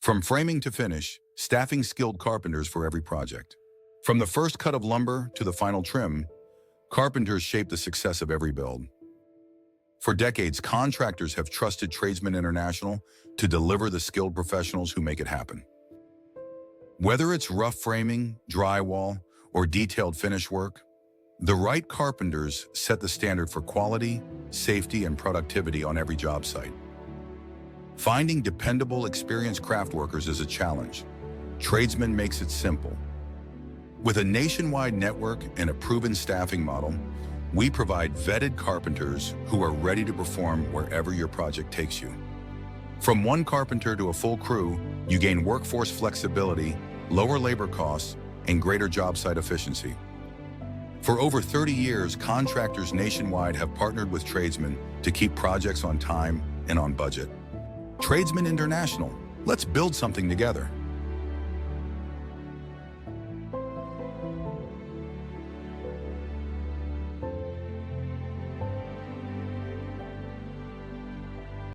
From framing to finish, staffing skilled carpenters for every project. From the first cut of lumber to the final trim, carpenters shape the success of every build. For decades, contractors have trusted Tradesmen International to deliver the skilled professionals who make it happen. Whether it's rough framing, drywall, or detailed finish work, the right carpenters set the standard for quality, safety, and productivity on every job site. Finding dependable, experienced craft workers is a challenge. Tradesmen makes it simple. With a nationwide network and a proven staffing model, we provide vetted carpenters who are ready to perform wherever your project takes you. From one carpenter to a full crew, you gain workforce flexibility, lower labor costs, and greater job site efficiency. For over 30 years, contractors nationwide have partnered with tradesmen to keep projects on time and on budget. Tradesmen International, let's build something together.